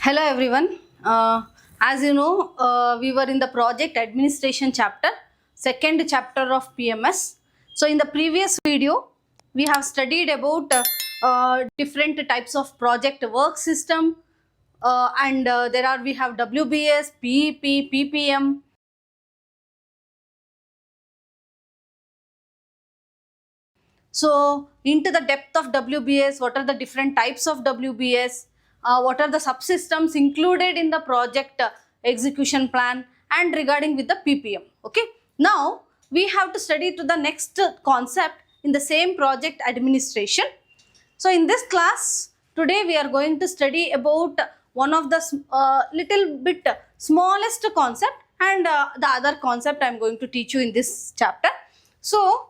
Hello everyone. As you know, we were in the project administration chapter, second chapter of PMS. So in the previous video, we have studied about different types of project work system, and we have WBS, PEP, PPM. So into the depth of WBS, what are the different types of WBS, what are the subsystems included in the project execution plan, and regarding with the PPM. Okay. Now we have to study to the next concept in the same project administration. So in this class today we are going to study about one of the little bit smallest concept, and the other concept I am going to teach you in this chapter. So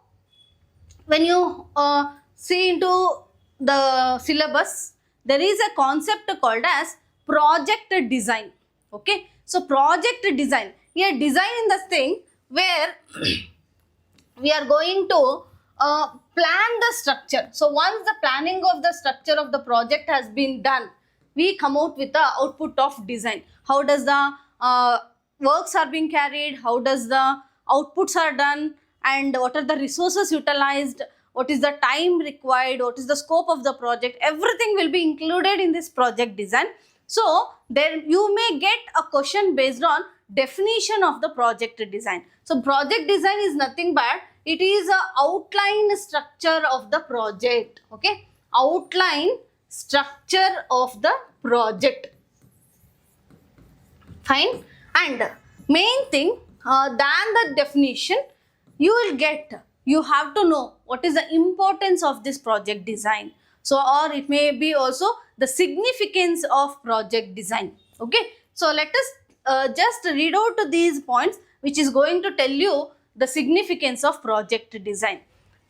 when you see into the syllabus, there is a concept called as project design. Okay, so project design, here design in the thing where we are going to plan the structure. So once the planning of the structure of the project has been done, we come out with the output of design. How does the works are being carried, how does the outputs are done, and what are the resources utilized, what is the time required, what is the scope of the project, everything will be included in this project design. So there you may get a question based on definition of the project design. So project design is nothing but it is a outline structure of the project. Okay, outline structure of the project. Fine. And main thing than the definition, you have to know what is the importance of this project design. So or it may be also the significance of project design. Okay, so let us just read out these points which is going to tell you the significance of project design.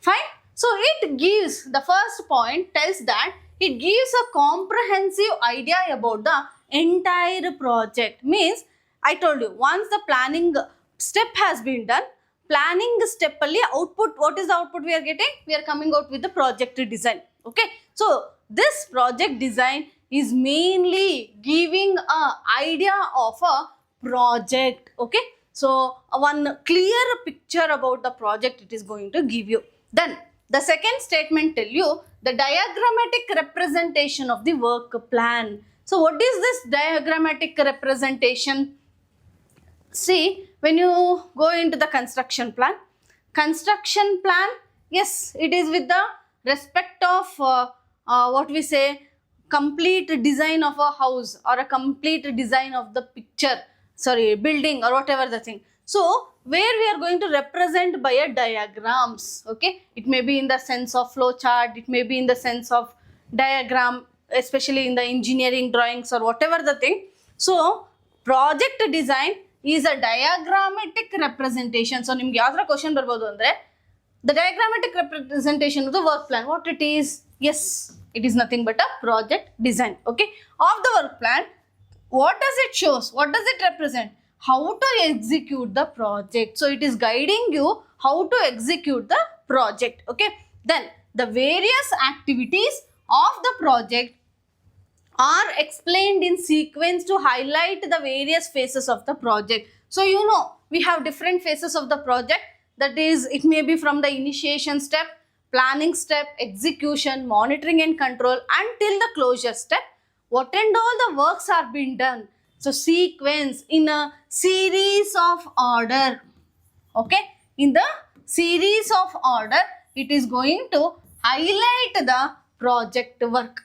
Fine. So it gives, the first point tells that it gives a comprehensive idea about the entire project. Means I told you, once the planning step has been done, planning step alli output, what is the output we are getting? We are coming out with the project design. Okay, so this project design is mainly giving a idea of a project. Okay, so one clear picture about the project it is going to give you. Then the second statement tell you the diagrammatic representation of the work plan. So what is this diagrammatic representation? See, when you go into the construction plan, yes, it is with the respect of what we say, complete design of a house or a complete design of the picture, sorry, building or whatever the thing. So where we are going to represent by a diagrams. Okay, it may be in the sense of flow chart, it may be in the sense of diagram, especially in the engineering drawings or whatever the thing. So project design is a diagrammatic representation. So ನಿಮಗೆ ಯಾವ ತರ question ಬರಬಹುದು ಅಂದ್ರೆ the diagrammatic representation of the work plan, what it is? Yes, it is nothing but a project design. Okay, of the work plan, what does it shows? What does it represent? How to execute the project. So it is guiding you how to execute the project. Okay, then the various activities of the project are explained in sequence to highlight the various phases of the project. So you know, we have different phases of the project. That is, it may be from the initiation step, planning step, execution, monitoring and control until the closure step. What and all the works are being done. So sequence in a series of order. Okay, in the series of order, it is going to highlight the project work.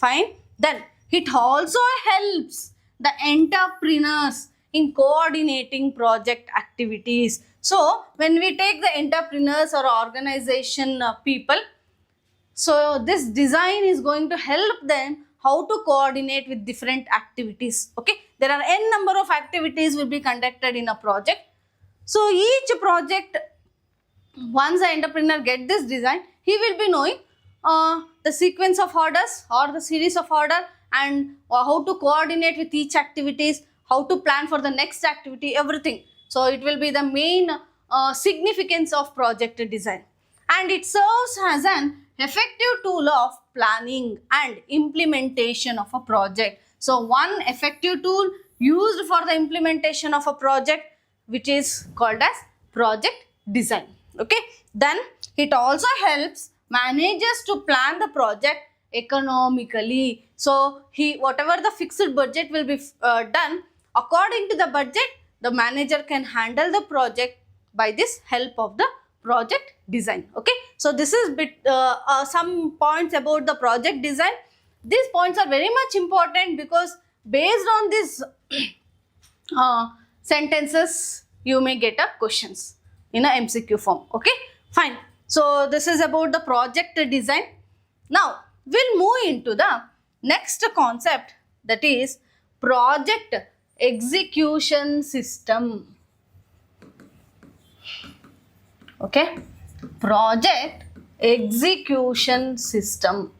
Fine. Then it also helps the entrepreneurs in coordinating project activities. So when we take the entrepreneurs or organization people, so this design is going to help them how to coordinate with different activities. Okay, there are n number of activities will be conducted in a project. So each project, once the entrepreneur get this design, he will be knowing the sequence of orders or the series of order, and how to coordinate with each activities, how to plan for the next activity, everything. So it will be the main significance of project design, and it serves as an effective tool of planning and implementation of a project. So one effective tool used for the implementation of a project, which is called as project design. Okay, then it also helps managers to plan the project economically. So whatever the fixed budget will be done, according to the budget, the manager can handle the project by this help of the project design. Okay, so this is some points about the project design. These points are very much important because based on these sentences, you may get a questions in a MCQ form. Okay, fine. So this is about the project design. Now we'll move into the next concept, that is project execution system. Okay, project execution system.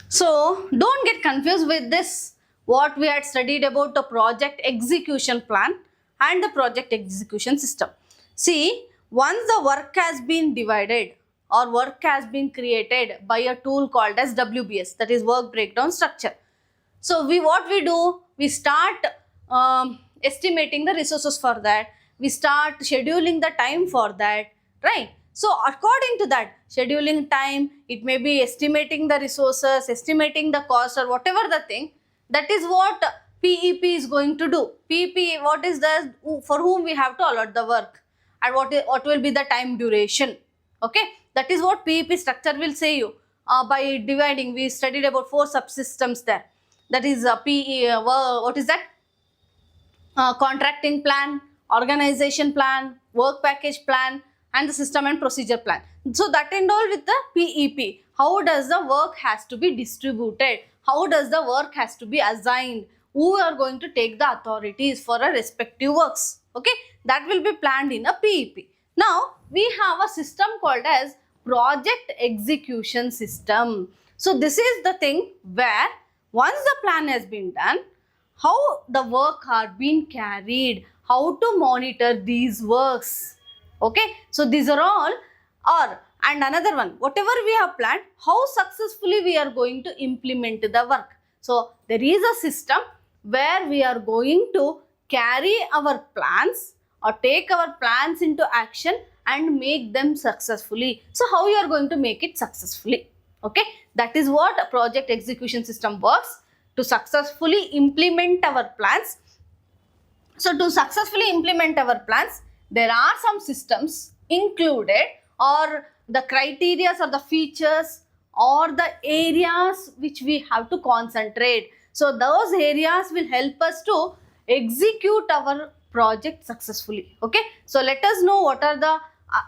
So don't get confused with this, what we had studied about the project execution plan and the project execution system. See, once the work has been divided or work has been created by a tool called as WBS, that is work breakdown structure. So what we do, we start estimating the resources for that. We start scheduling the time for that, right? So according to that scheduling time, it may be estimating the resources, estimating the cost, or whatever the thing. That is what PEP is going to do. PEP, what is the, for whom we have to allot the work, and what will be the time duration. Okay, that is what PEP structure will say you. By dividing, we studied about 4 subsystems there. That is what is that? Contracting plan, organization plan, work package plan, and the system and procedure plan. So that and all with the PEP. How does the work has to be distributed? How does the work has to be assigned? Who are going to take the authorities for a respective works? Okay, that will be planned in a PEP. Now we have a system called as project execution system. So this is the thing where once the plan has been done, how the work are being carried, how to monitor these works. Okay, so these are all, and another one, whatever we have planned, how successfully we are going to implement the work. So there is a system where we are going to carry our plans or take our plans into action and make them successfully. So how you are going to make it successfully? Okay, that is what a project execution system works, to successfully implement our plans. So to successfully implement our plans, there are some systems included, or the criteria or the features or the areas which we have to concentrate. So those areas will help us to execute our project successfully. Okay, so let us know what are the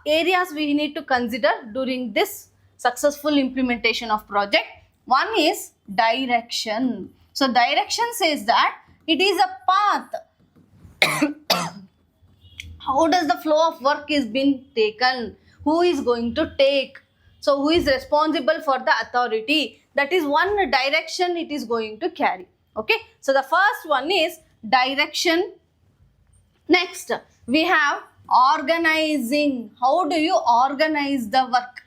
areas we need to consider during this successful implementation of project. One is direction. So direction says that it is a path. How does the flow of work is being taken? Who is going to take? So who is responsible for the authority? That is one direction it is going to carry. Okay, so the first one is direction. Next, we have organizing. How do you organize the work?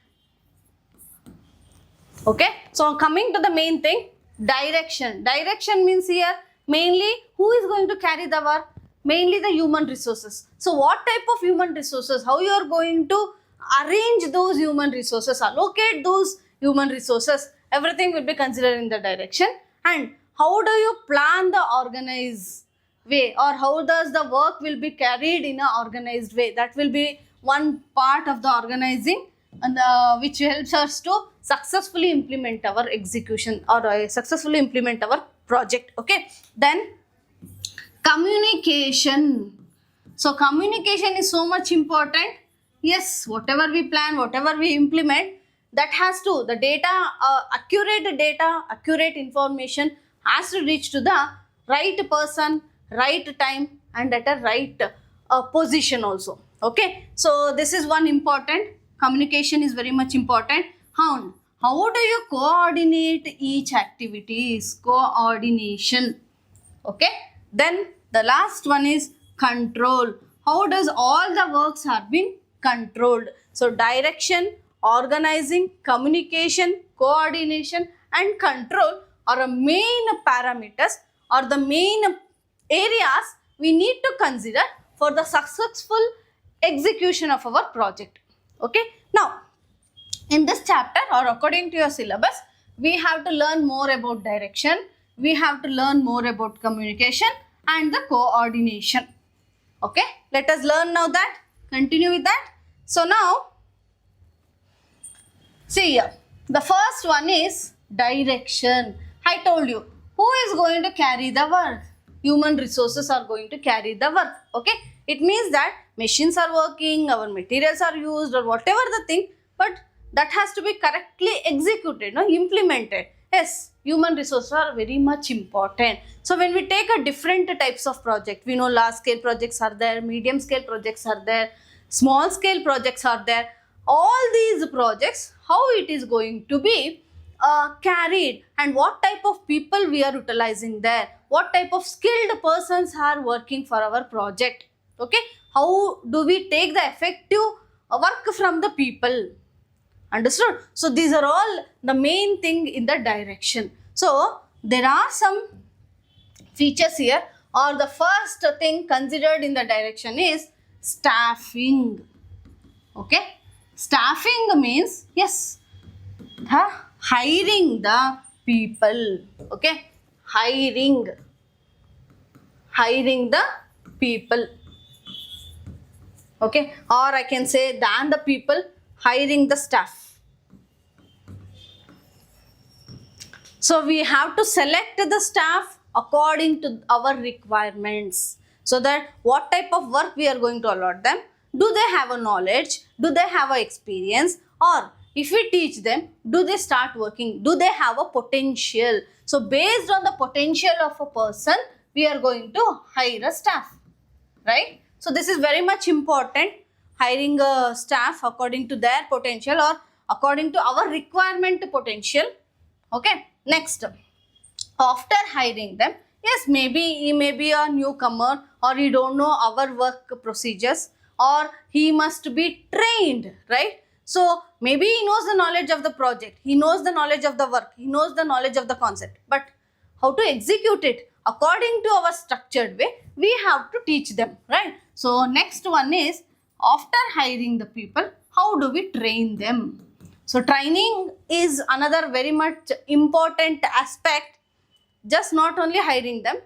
Okay, so coming to the main thing, direction. Direction means here mainly who is going to carry the work? Mainly the human resources. So what type of human resources? How you are going to arrange those human resources, allocate those human resources, everything will be considered in the direction. And how do you plan the organized way, or how does the work will be carried in an organized way? That will be one part of the organizing, and which helps us to successfully implement our execution, or successfully implement our project. Okay, then communication. So communication is so much important. Yes, whatever we plan, whatever we implement, that has to, the data, accurate information has to reach to the right person, right time, and at a right position also. Okay, so this is one important. Communication is very much important. How do you coordinate each activities? Coordination. Okay, then the last one is control. how does all the works are been controlled. So direction, organizing, communication, coordination and control are a main parameters or the main areas we need to consider for the successful execution of our project. Okay. Now, in this chapter or according to your syllabus, we have to learn more about direction, we have to learn more about communication and the coordination. Okay, let us learn now that, continue with that. So now, see here, the first one is direction. I told you, who is going to carry the work? Human resources are going to carry the work. Okay, it means that machines are working, our materials are used or whatever the thing, but that has to be correctly executed, no, implemented. Yes, human resources are very much important. So when we take a different types of project, we know large scale projects are there, medium scale projects are there, small scale projects are there. All these projects, how it is going to be carried and what type of people we are utilizing there, what type of skilled persons are working for our project. Okay, how do we take the effective work from the people? Understood? So these are all the main thing in the direction. So there are some features here, or the first thing considered in the direction is staffing. Okay, staffing means, yes, hiring the people. Okay, hiring the people. Okay, or I can say than the people, hiring the staff. So we have to select the staff according to our requirements, so that what type of work we are going to allot them. Do they have a knowledge? Do they have a experience? Or if we teach them, do they start working? Do they have a potential? So based on the potential of a person, we are going to hire a staff, right? So this is very much important, hiring a staff according to their potential or according to our requirement potential. Okay, next, after hiring them, yes, maybe he may be a newcomer or he don't know our work procedures, or he must be trained, right? So maybe he knows the knowledge of the project, he knows the knowledge of the work, he knows the knowledge of the concept, but how to execute it according to our structured way, we have to teach them, right? So next one is, after hiring the people, how do we train them? So training is another very much important aspect. Just not only hiring them,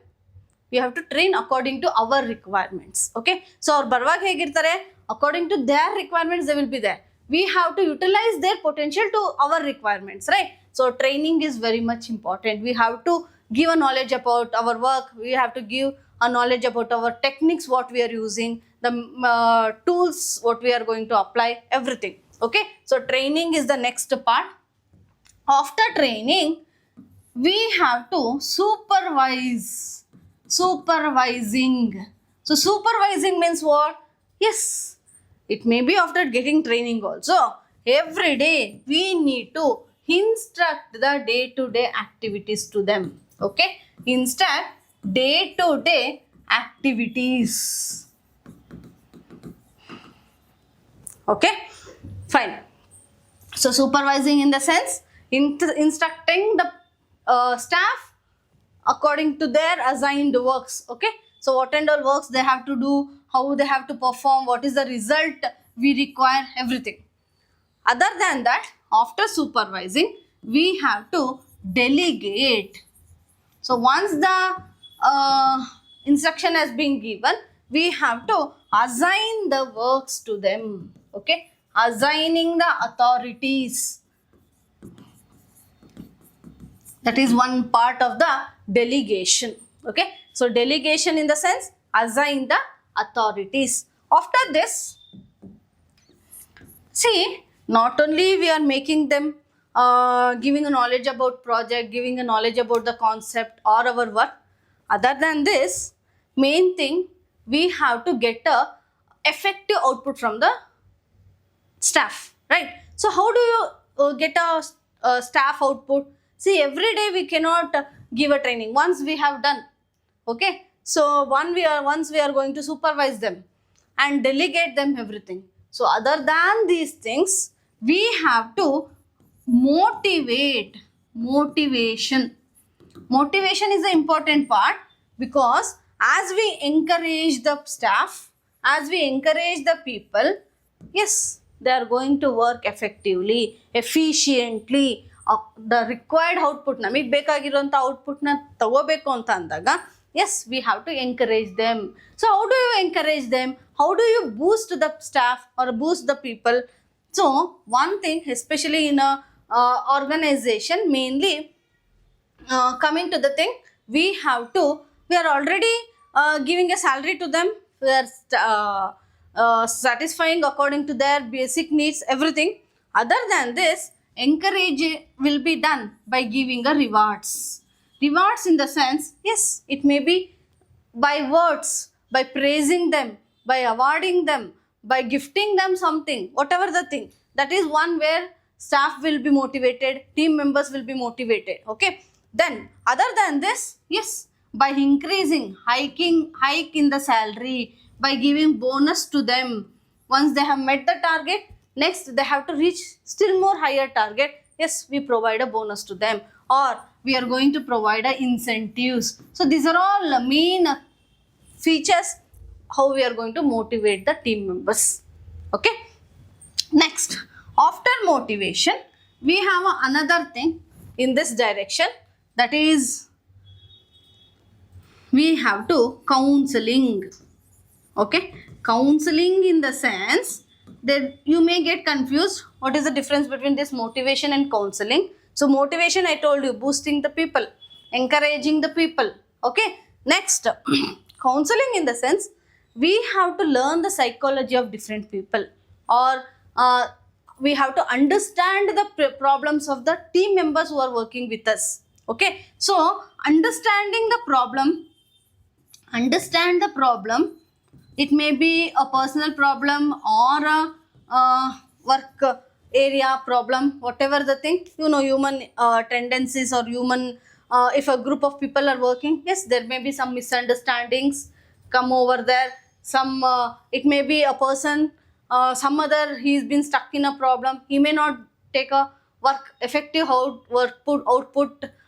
we have to train according to our requirements. Okay, so our barwag hegirtare, according to their requirements they will be there. We have to utilize their potential to our requirements, right? So training is very much important. We have to give a knowledge about our work, we have to give a knowledge about our techniques, what we are using, the tools what we are going to apply, everything. Okay, so training is the next part. After training, we have to supervising. So supervising means what? Yes, it may be after getting training also. Every day we need to instruct the day-to-day activities to them. Okay, instruct day-to-day activities. Okay, fine. So supervising in the sense instructing the staff according to their assigned works. Okay, so what and all works they have to do, how they have to perform, what is the result we require, everything. Other than that, after supervising, we have to delegate. So once the instruction has been given, we have to assign the works to them. Okay, assigning the authorities. That is one part of the delegation. Okay, so delegation in the sense assign the authorities. After this, see, not only we are making them giving a knowledge about project, giving a knowledge about the concept or our work. Other than this, main thing, we have to get a effective output from the staff, right? So how do you get a staff output? See, every day we cannot give a training. Once we have done, okay, so once we are going to supervise them, and delegate them everything. So other than these things, we have to motivate. Motivation is the important part, because as we encourage the staff, as we encourage the people, yes, they are going to work effectively, efficiently. The required output, ನಮಗೆ ಬೇಕಾಗಿರುವಂಥ ಔಟ್ಪುಟ್ನ ತಗೋಬೇಕು ಅಂತ ಅಂದಾಗ, yes, we have to encourage them. So how do you encourage them? How do you boost the staff or boost the people? So one thing, especially in a organization, mainly coming to the thing, we are already giving a salary to them. We are satisfying according to their basic needs, everything. Other than this, encourage will be done by giving a rewards. Rewards in the sense, yes, it may be by words, by praising them, by awarding them, by gifting them something, whatever the thing. That is one where staff will be motivated, team members will be motivated. Okay. Then other than this, yes, by increasing, hike in the salary, by giving bonus to them. Once they have met the target, next they have to reach still more higher target. Yes, we provide a bonus to them, or we are going to provide a incentives. So these are all main features how we are going to motivate the team members. Okay. Next, after motivation, we have another thing in this direction, that is, we have to counseling. Okay, counseling in the sense that you may get confused. What is the difference between this motivation and counseling? So motivation, I told you, boosting the people, encouraging the people. Okay. Next, counseling in the sense, we have to learn the psychology of different people, or we have to understand the problems of the team members who are working with us. Okay. So understand the problem. It may be a personal problem or a work area problem, whatever the thing. You know, human tendencies, or human, if a group of people are working, yes, there may be some misunderstandings come over there. Some it may be a person, some other, he's been stuck in a problem. He may not take a effective output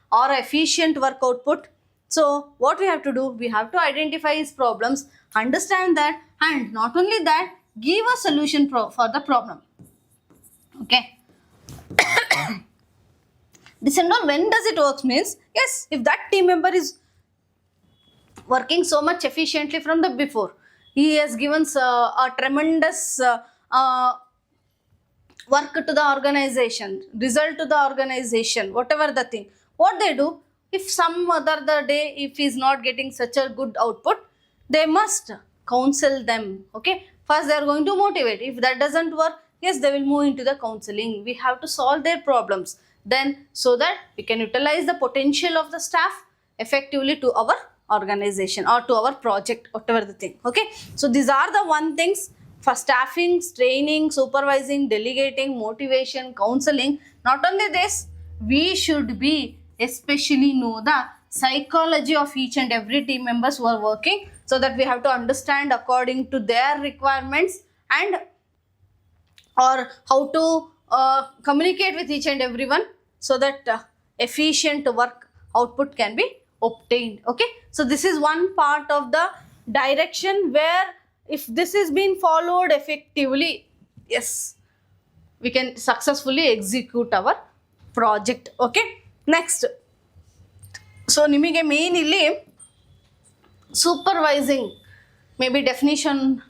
or efficient work output. So what we have to do, we have to identify his problems, understand that, and not only that, give a solution for the problem. Okay. This and all, when does it work means, yes, if that team member is working so much efficiently from the before, he has given a tremendous work to the organization, result to the organization, whatever the thing. What they do, if some other the day, if he is not getting such a good output, they must counsel them. Okay. First they are going to motivate. If that doesn't work, yes, they will move into the counseling. We have to solve their problems, then, so that we can utilize the potential of the staff effectively to our organization or to our project, whatever the thing. Okay. So these are the one things for staffing, training, supervising, delegating, motivation, counseling. Not only this, we should be especially know the psychology of each and every team members who are working, so that we have to understand according to their requirements, and or how to communicate with each and everyone, so that efficient work output can be obtained. Okay. So this is one part of the direction where, if this is being followed effectively, yes, we can successfully execute our project. Okay. Next, so nimige main illi supervising, maybe definition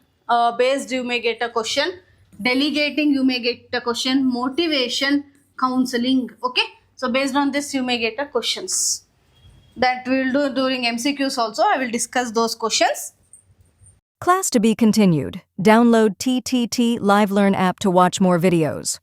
based you may get a question, delegating you may get a question, motivation, counseling. Okay. So based on this, you may get a questions that we will do during MCQs also. I will discuss those questions. Class to be continued. Download TTT Live Learn app to watch more videos.